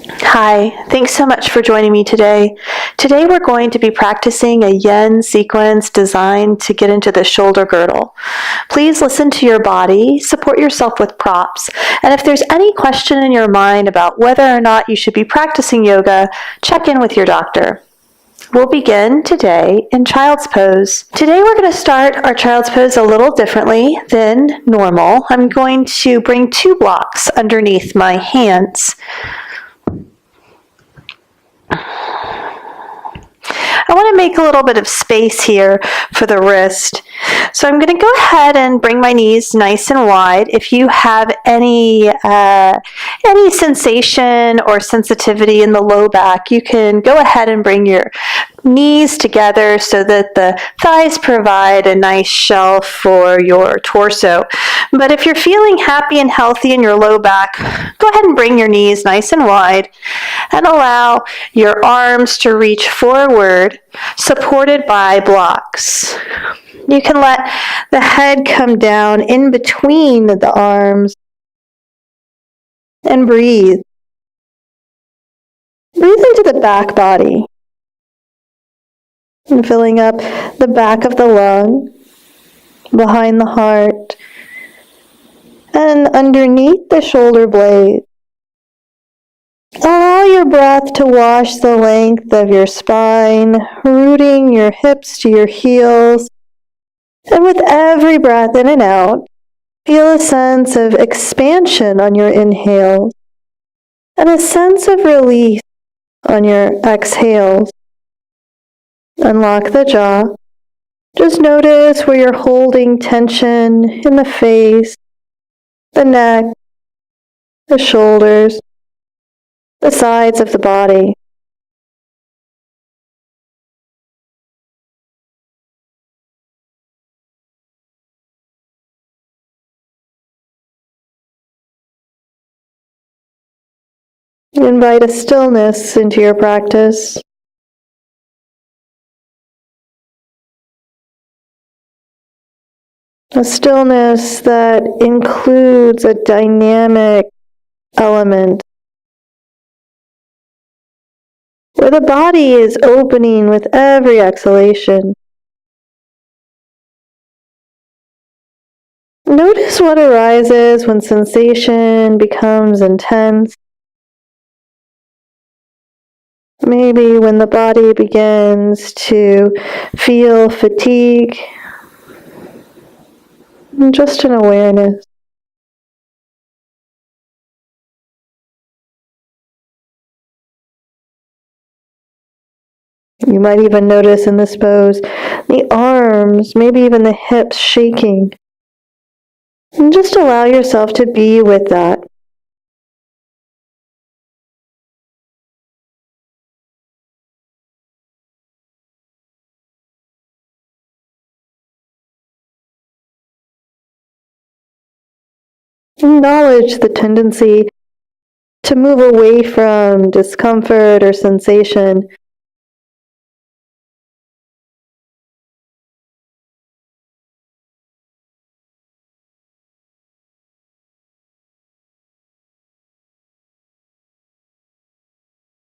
Hi, thanks so much for joining me today. Today we're going to be practicing a yin sequence designed to get into the shoulder girdle. Please listen to your body, support yourself with props, and if there's any question in your mind about whether or not you should be practicing yoga, check in with your doctor. We'll begin today in Child's Pose. Today we're going to start our Child's Pose a little differently than normal. I'm going to bring 2 blocks underneath my hands. I want to make a little bit of space here for the wrist. So I'm going to go ahead and bring my knees nice and wide. If you have any sensation or sensitivity in the low back, you can go ahead and bring your knees together so that the thighs provide a nice shelf for your torso. But if you're feeling happy and healthy in your low back, go ahead and bring your knees nice and wide and allow your arms to reach forward, supported by blocks. You can let the head come down in between the arms and breathe. Breathe into the back body and filling up the back of the lung, behind the heart, and underneath the shoulder blade. Allow your breath to wash the length of your spine, rooting your hips to your heels. And with every breath in and out, feel a sense of expansion on your inhales and a sense of release on your exhales. Unlock the jaw. Just notice where you're holding tension in the face, the neck, the shoulders, the sides of the body. Invite a stillness into your practice. A stillness that includes a dynamic element, where the body is opening with every exhalation. Notice what arises when sensation becomes intense. Maybe when the body begins to feel fatigue. Just an awareness. You might even notice in this pose the arms, maybe even the hips shaking. And just allow yourself to be with that. Acknowledge the tendency to move away from discomfort or sensation.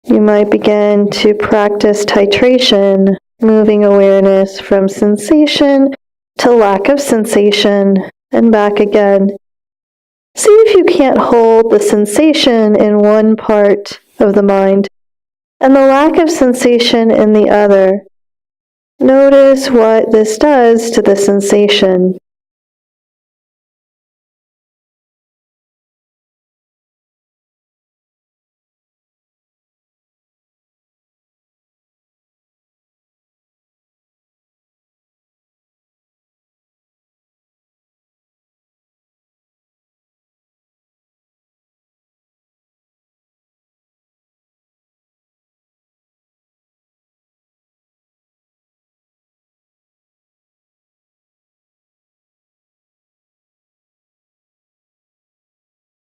You might begin to practice titration, moving awareness from sensation to lack of sensation and back again. See if you can't hold the sensation in one part of the mind and the lack of sensation in the other. Notice what this does to the sensation.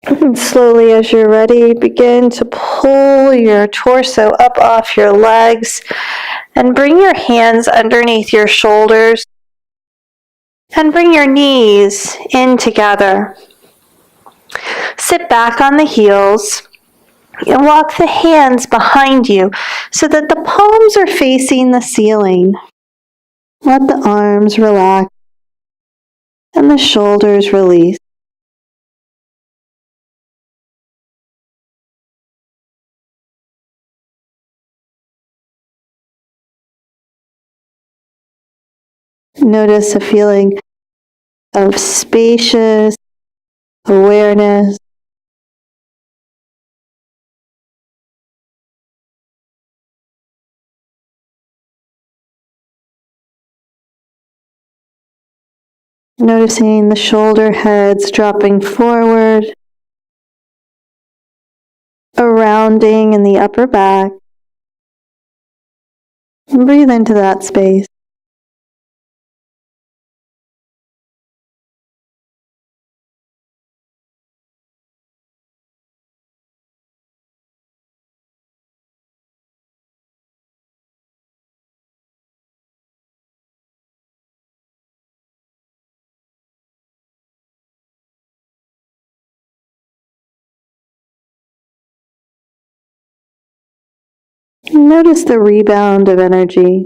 And slowly, as you're ready, begin to pull your torso up off your legs and bring your hands underneath your shoulders and bring your knees in together. Sit back on the heels And walk the hands behind you so that the palms are facing the ceiling. Let the arms relax and the shoulders release. Notice a feeling of spacious awareness. Noticing the shoulder heads dropping forward, a rounding in the upper back. And breathe into that space. Notice the rebound of energy.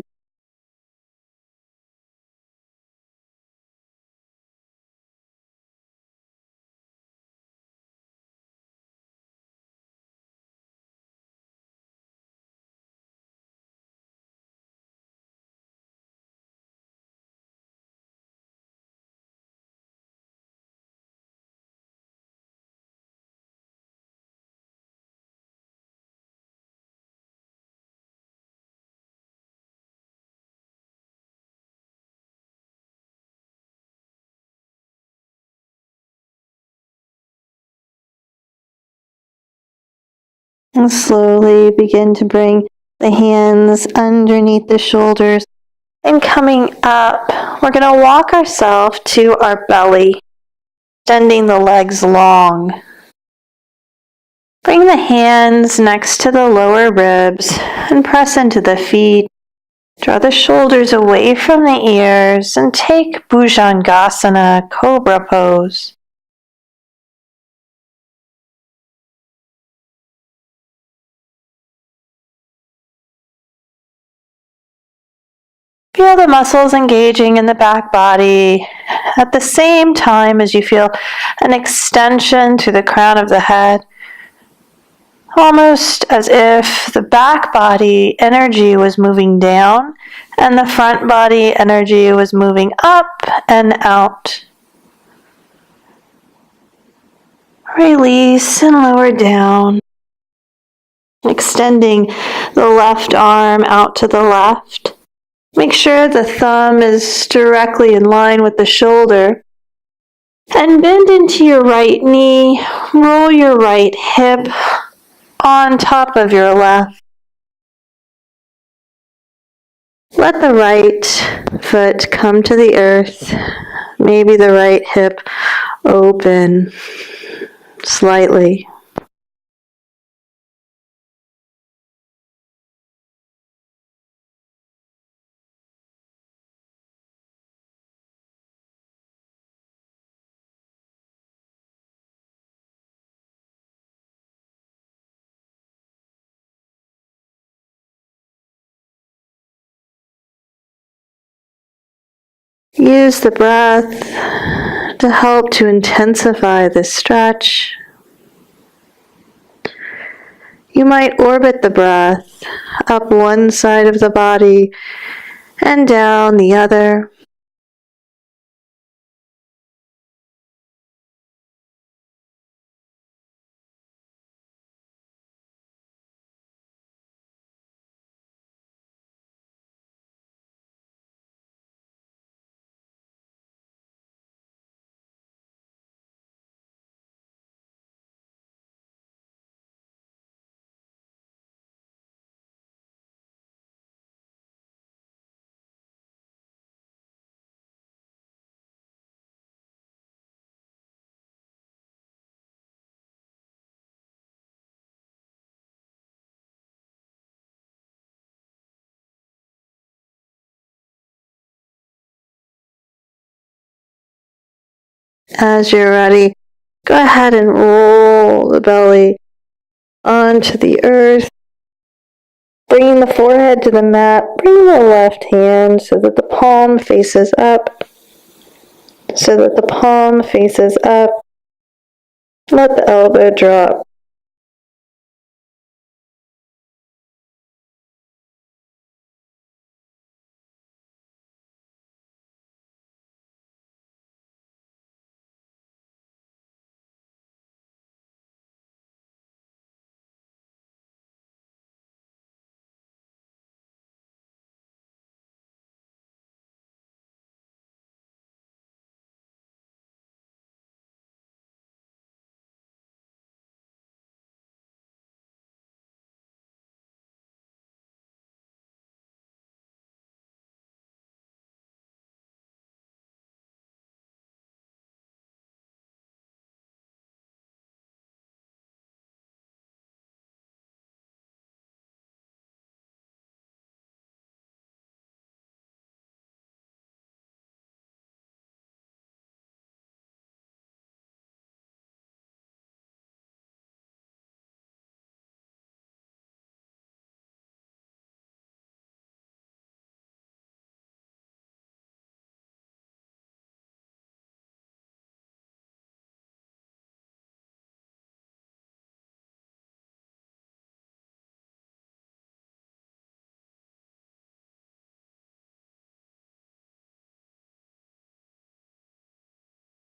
And slowly begin to bring the hands underneath the shoulders. And coming up, we're going to walk ourselves to our belly, extending the legs long. Bring the hands next to the lower ribs and press into the feet. Draw the shoulders away from the ears and take Bhujangasana, Cobra pose. Feel the muscles engaging in the back body at the same time as you feel an extension to the crown of the head, almost as if the back body energy was moving down and the front body energy was moving up and out. Release and lower down, extending the left arm out to the left. Make sure the thumb is directly in line with the shoulder. And bend into your right knee. Roll your right hip on top of your left. Let the right foot come to the earth. Maybe the right hip open slightly. Use the breath to help to intensify this stretch. You might orbit the breath up one side of the body and down the other. As you're ready, go ahead and roll the belly onto the earth. Bringing the forehead to the mat, bring the left hand so that the palm faces up. Let the elbow drop.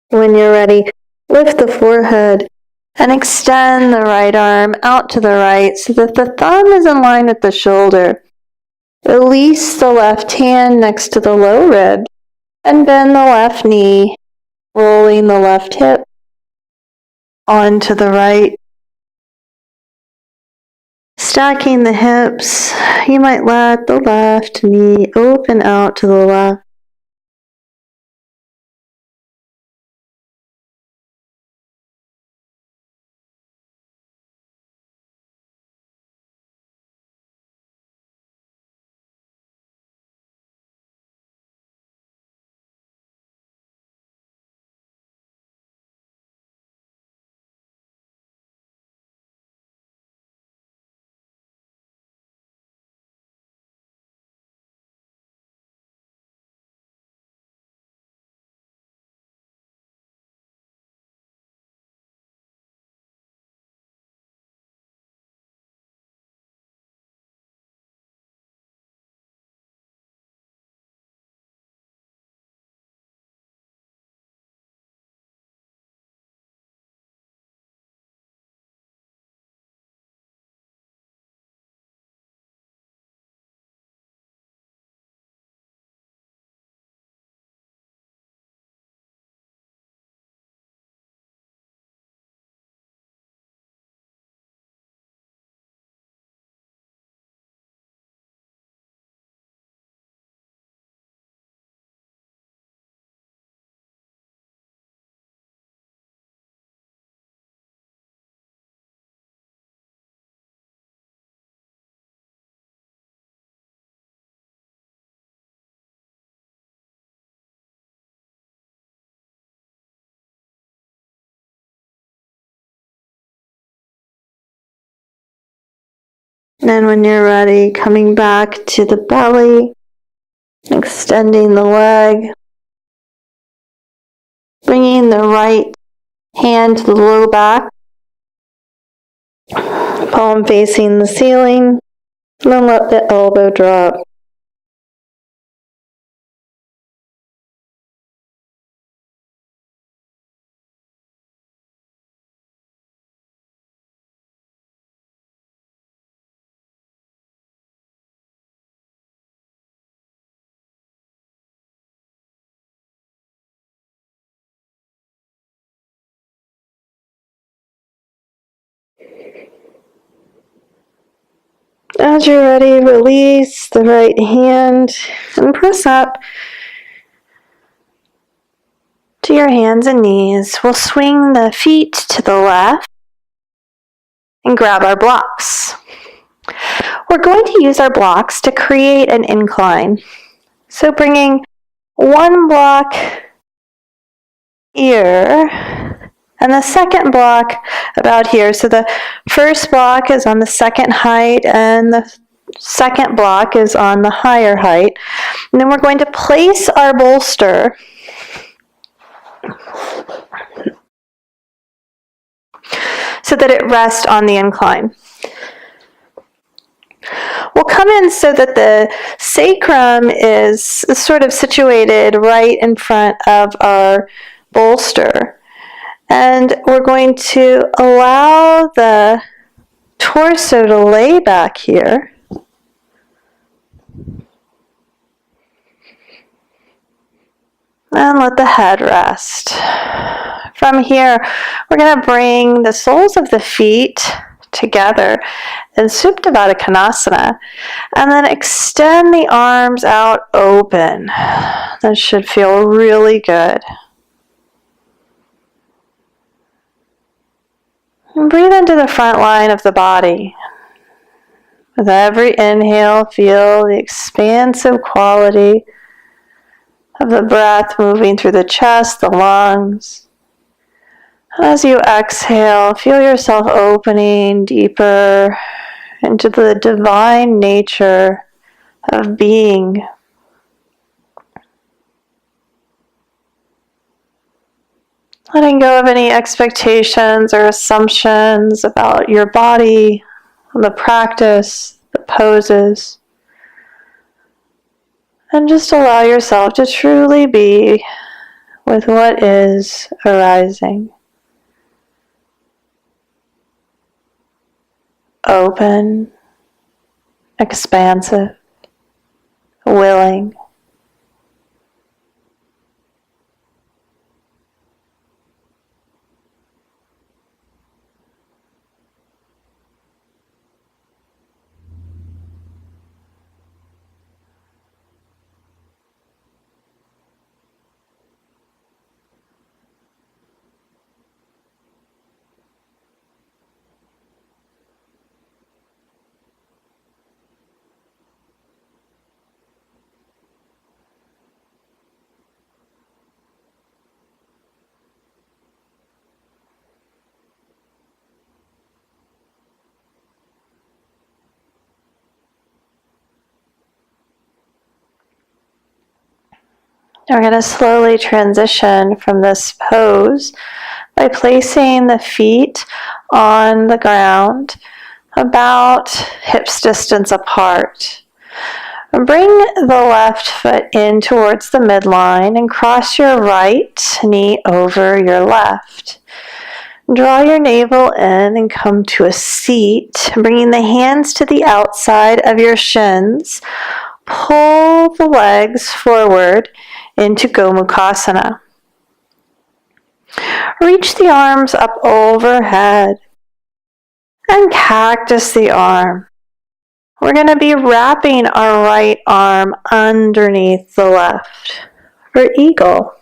When you're ready, lift the forehead and extend the right arm out to the right so that the thumb is in line with the shoulder. Release the left hand next to the low rib and bend the left knee, rolling the left hip onto the right. Stacking the hips, you might let the left knee open out to the left. And when you're ready, coming back to the belly, extending the leg, bringing the right hand to the low back, palm facing the ceiling, and then let the elbow drop. As you're ready, release the right hand and press up to your hands and knees. We'll swing the feet to the left and grab our blocks. We're going to use our blocks to create an incline. So bringing one block here And the second block about here. So the first block is on the second height, and the second block is on the higher height. And then we're going to place our bolster so that it rests on the incline. We'll come in so that the sacrum is sort of situated right in front of our bolster. And we're going to allow the torso to lay back here. And let the head rest. From here, we're going to bring the soles of the feet together in Supta Baddha Konasana, and then extend the arms out open. That should feel really good. And breathe into the front line of the body. With every inhale, feel the expansive quality of the breath moving through the chest, the lungs. As you exhale, feel yourself opening deeper into the divine nature of being. Letting go of any expectations or assumptions about your body, the practice, the poses. And just allow yourself to truly be with what is arising. Open, expansive, willing. We're going to slowly transition from this pose by placing the feet on the ground about hips distance apart. Bring the left foot in towards the midline and cross your right knee over your left. Draw your navel in and come to a seat, bringing the hands to the outside of your shins. Pull the legs forward into Gomukhasana. Reach the arms up overhead and cactus the arm. We're going to be wrapping our right arm underneath the left for eagle.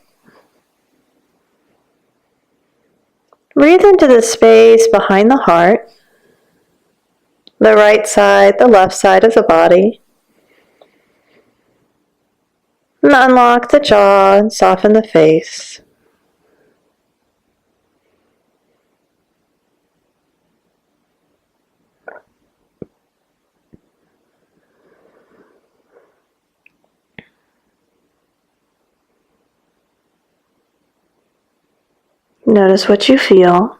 Breathe into the space behind the heart, the right side, the left side of the body. And unlock the jaw and soften the face. Notice what you feel,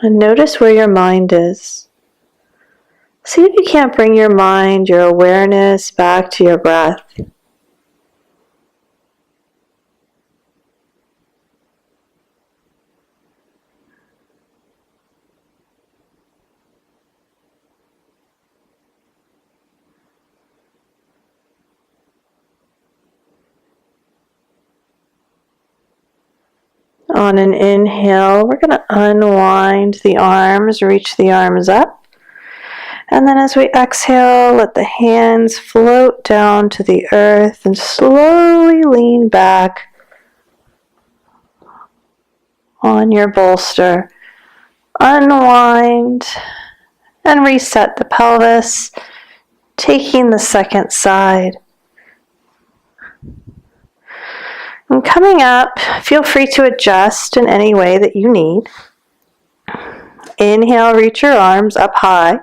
and notice where your mind is. See if you can't bring your mind, your awareness back to your breath. On an inhale, we're going to unwind the arms, reach the arms up. And then as we exhale, let the hands float down to the earth and slowly lean back on your bolster. Unwind and reset the pelvis, taking the second side. And coming up, feel free to adjust in any way that you need. Inhale, reach your arms up high.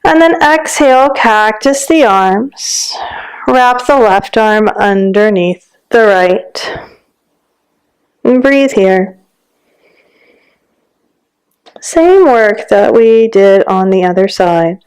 And then exhale, cactus the arms. Wrap the left arm underneath the right. And breathe here. Same work that we did on the other side.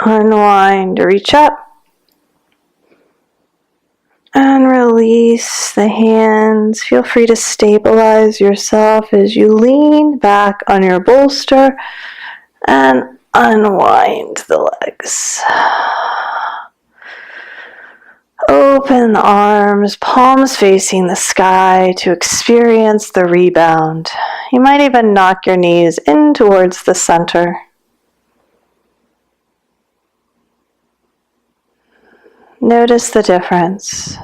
Unwind, reach up. And release the hands. Feel free to stabilize yourself as you lean back on your bolster and unwind the legs. Open the arms, palms facing the sky to experience the rebound. You might even knock your knees in towards the center. Notice the difference.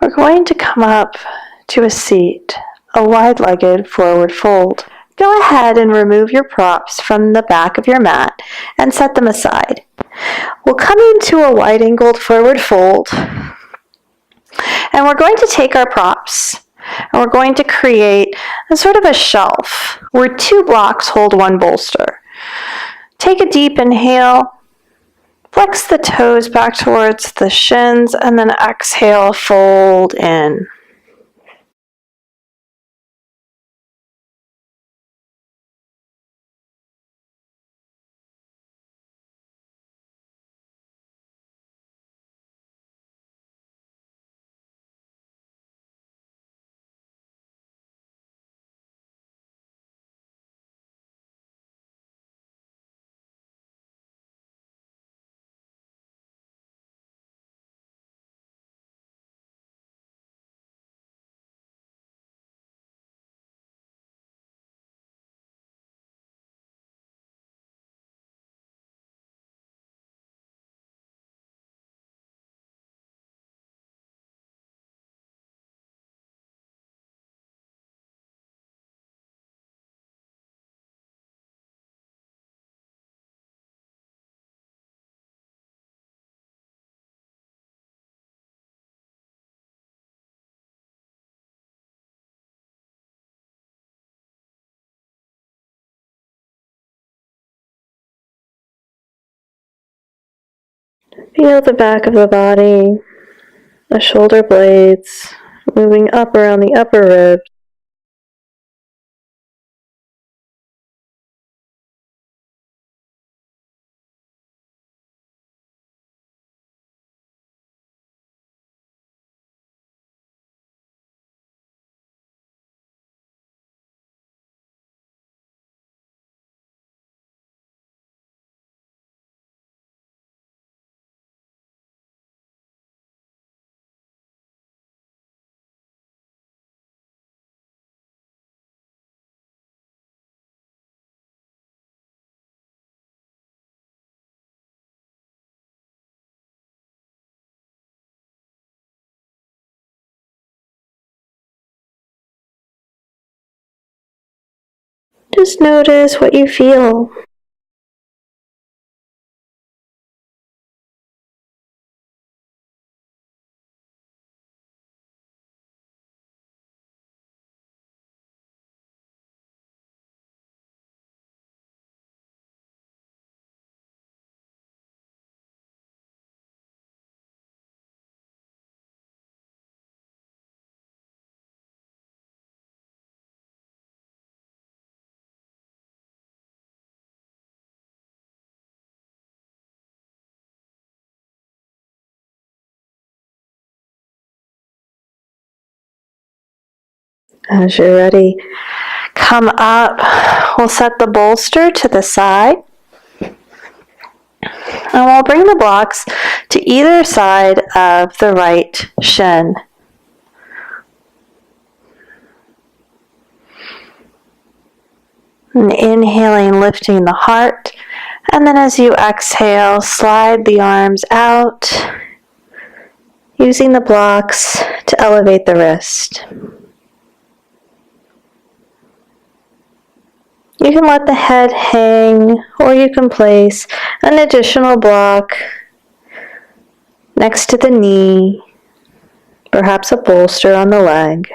We're going to come up to a seat, a wide-legged forward fold. Go ahead and remove your props from the back of your mat and set them aside. We'll come into a wide-angled forward fold, and we're going to take our props, and we're going to create a sort of a shelf where 2 blocks hold 1 bolster. Take a deep inhale. Flex the toes back towards the shins, and then exhale, fold in. Feel the back of the body, the shoulder blades, moving up around the upper ribs. just notice what you feel. As you're ready, come up. We'll set the bolster to the side. And we'll bring the blocks to either side of the right shin. And inhaling, lifting the heart. And then as you exhale, slide the arms out, using the blocks to elevate the wrist. You can let the head hang, or you can place an additional block next to the knee, perhaps a bolster on the leg.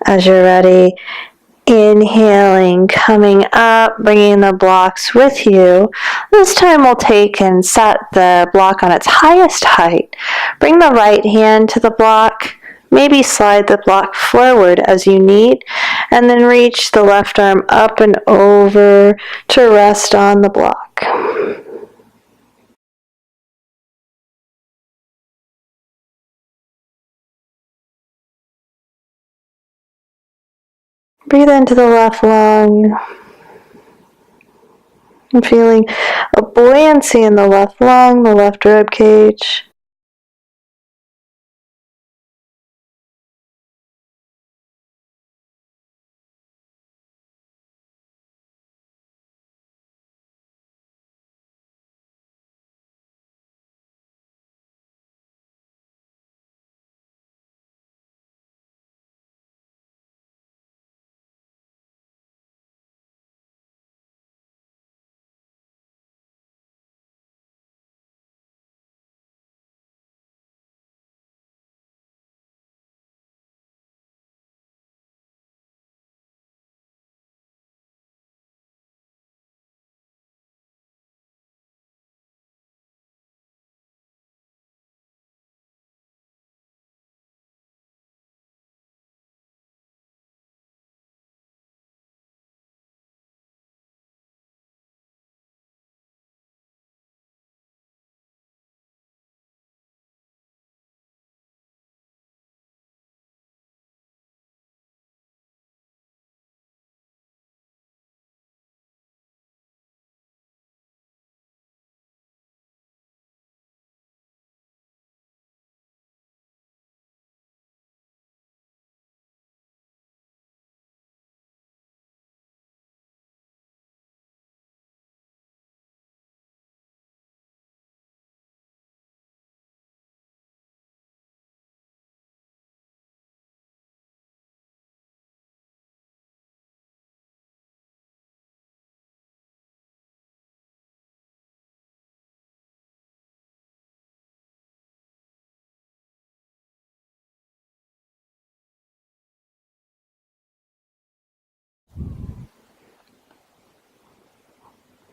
As you're ready, inhaling, coming up, bringing the blocks with you. This time we'll take and set the block on its highest height. Bring the right hand to the block, maybe slide the block forward as you need, and then reach the left arm up and over to rest on the block. Breathe into the left lung. I'm feeling a buoyancy in the left lung, the left rib cage.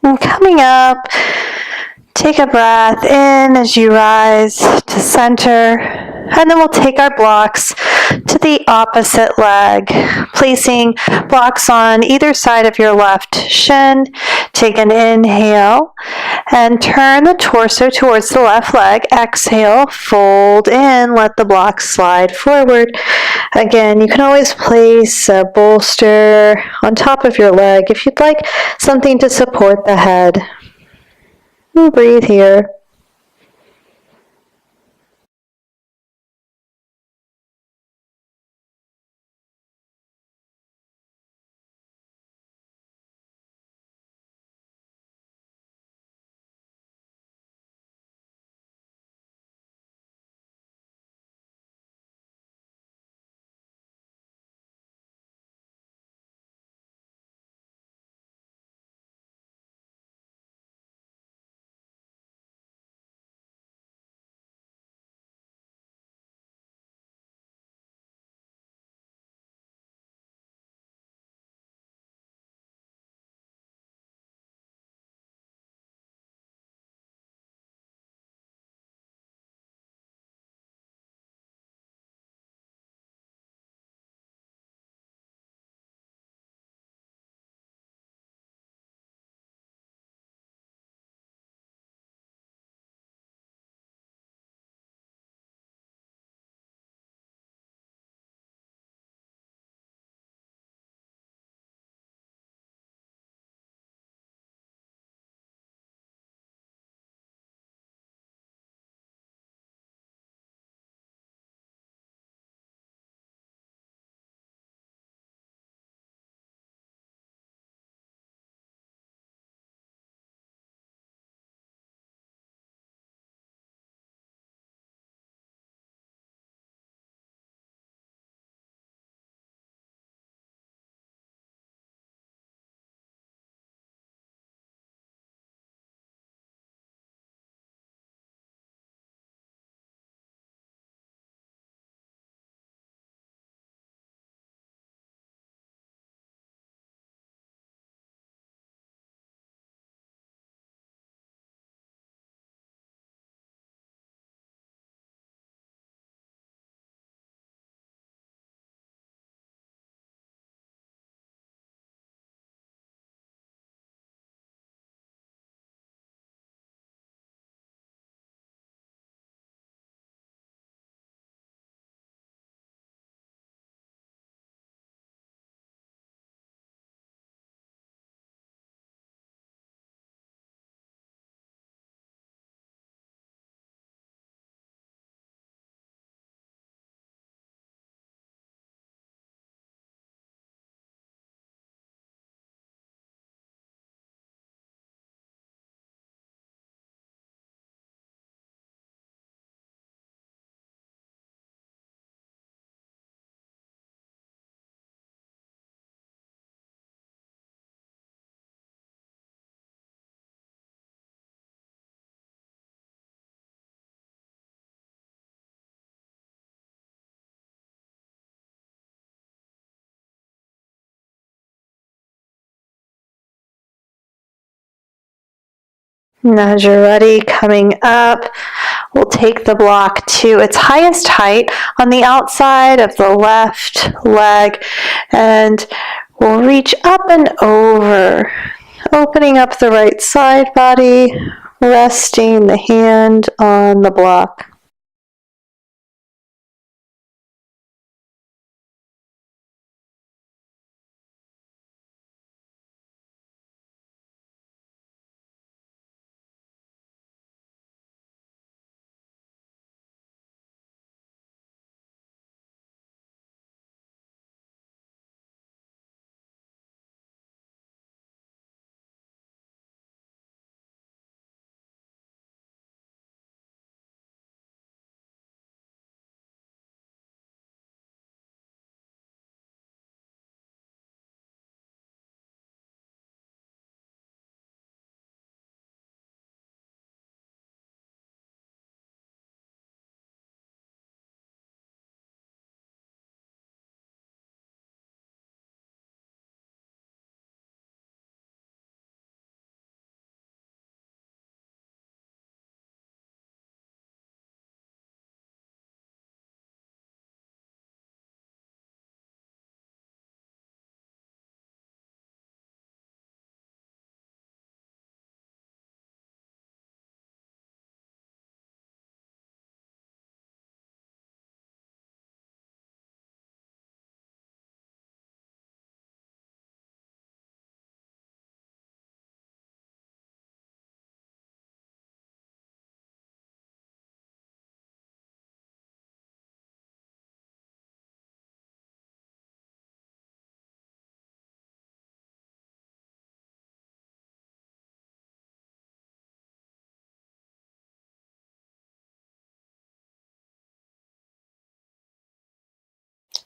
And coming up, take a breath in as you rise to center, and then we'll take our blocks to the opposite leg, placing blocks on either side of your left shin. Take an inhale and turn the torso towards the left leg. Exhale, fold in, let the blocks slide forward. Again, you can always place a bolster on top of your leg if you'd like something to support the head. And breathe here. And as you're ready, coming up, we'll take the block to its highest height on the outside of the left leg, and we'll reach up and over, opening up the right side body, resting the hand on the block.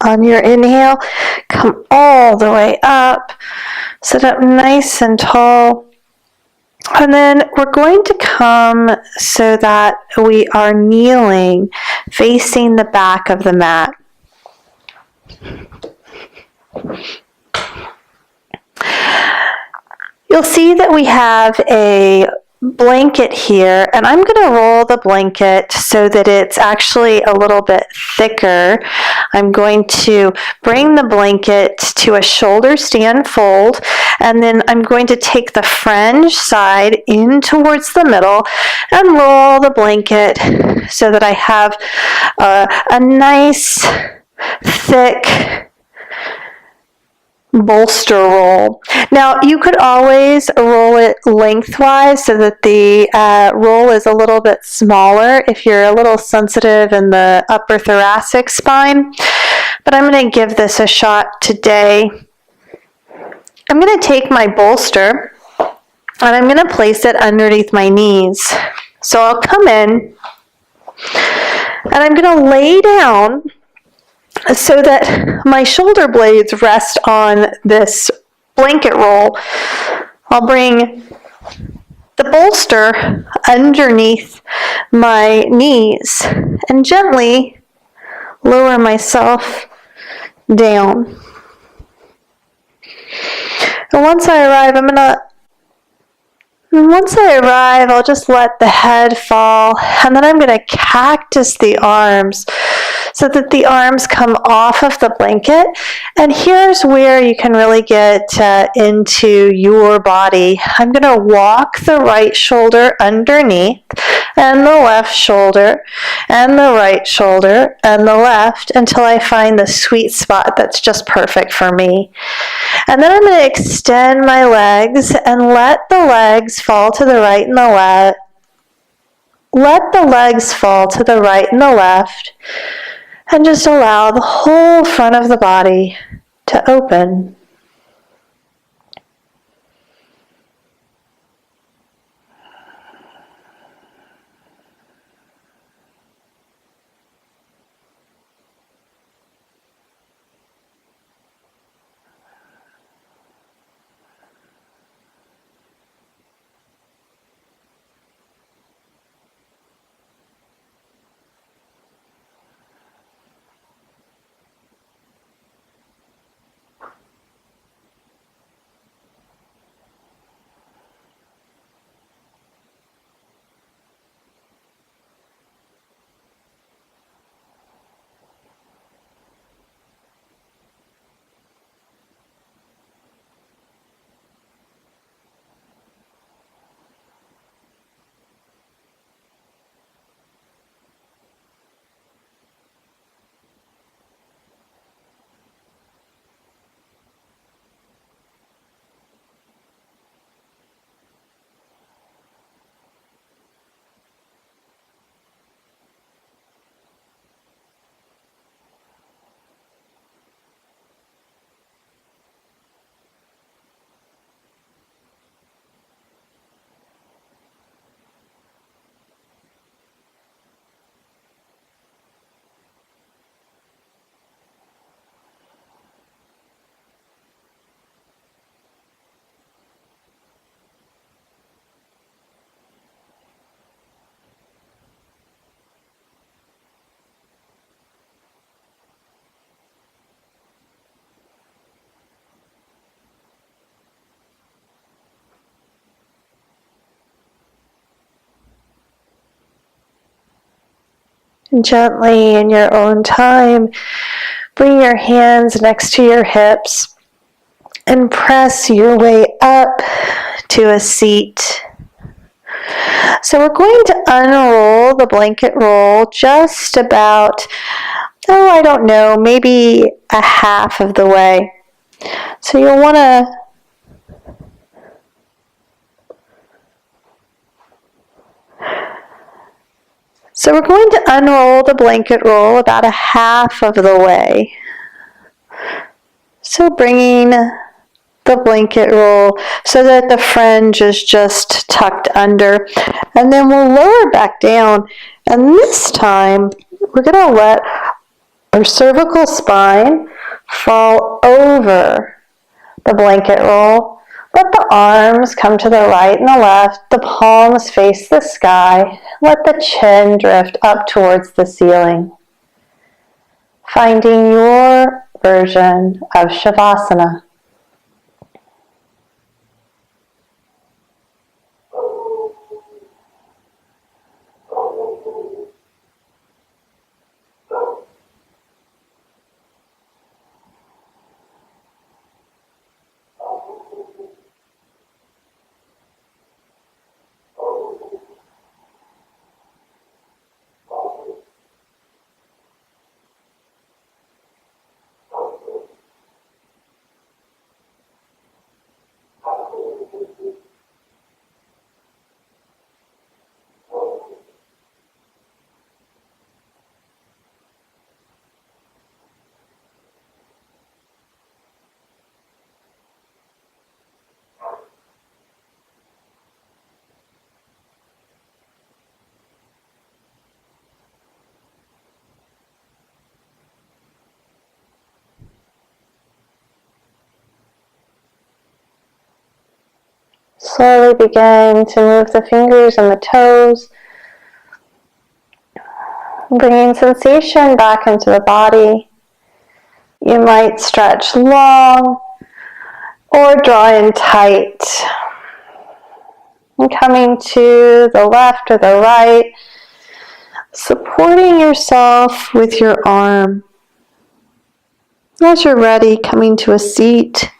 On your inhale, come all the way up. Sit up nice and tall. And then we're going to come so that we are kneeling, facing the back of the mat. You'll see that we have a blanket here, and I'm going to roll the blanket so that it's actually a little bit thicker. I'm going to bring the blanket to a shoulder stand fold, and then I'm going to take the fringe side in towards the middle and roll the blanket so that I have a nice thick bolster roll. Now, you could always roll it lengthwise so that the roll is a little bit smaller if you're a little sensitive in the upper thoracic spine, but I'm going to give this a shot today. I'm going to take my bolster and I'm going to place it underneath my knees. So I'll come in and I'm going to lay down so that my shoulder blades rest on this blanket roll. I'll bring the bolster underneath my knees and gently lower myself down. And once I arrive, I'll just let the head fall, and then I'm going to cactus the arms so that the arms come off of the blanket. And here's where you can really get into your body. I'm going to walk the right shoulder underneath, and the left shoulder, and the right shoulder, and the left, until I find the sweet spot that's just perfect for me. And then I'm going to extend my legs and let the legs fall to the right and the left. Let the legs fall to the right and the left, and just allow the whole front of the body to open. And gently, in your own time, bring your hands next to your hips and press your way up to a seat. So we're going to unroll the blanket roll just about, I don't know, maybe a half of the way. So you'll want to So we're going to unroll the blanket roll about a half of the way. So bringing the blanket roll so that the fringe is just tucked under. And then we'll lower back down. And this time, we're going to let Your cervical spine fall over the blanket roll. Let the arms come to the right and the left. The palms face the sky. Let the chin drift up towards the ceiling. Finding your version of Shavasana. Slowly begin to move the fingers and the toes, bringing sensation back into the body. You might stretch long or draw in tight. And coming to the left or the right, supporting yourself with your arm. As you're ready, coming to a seat.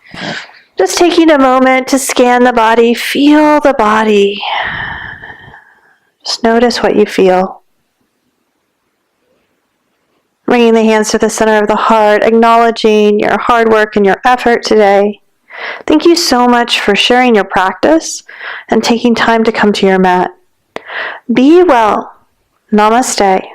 Just taking a moment to scan the body, feel the body. Just notice what you feel. Bringing the hands to the center of the heart, acknowledging your hard work and your effort today. Thank you so much for sharing your practice and taking time to come to your mat. Be well. Namaste.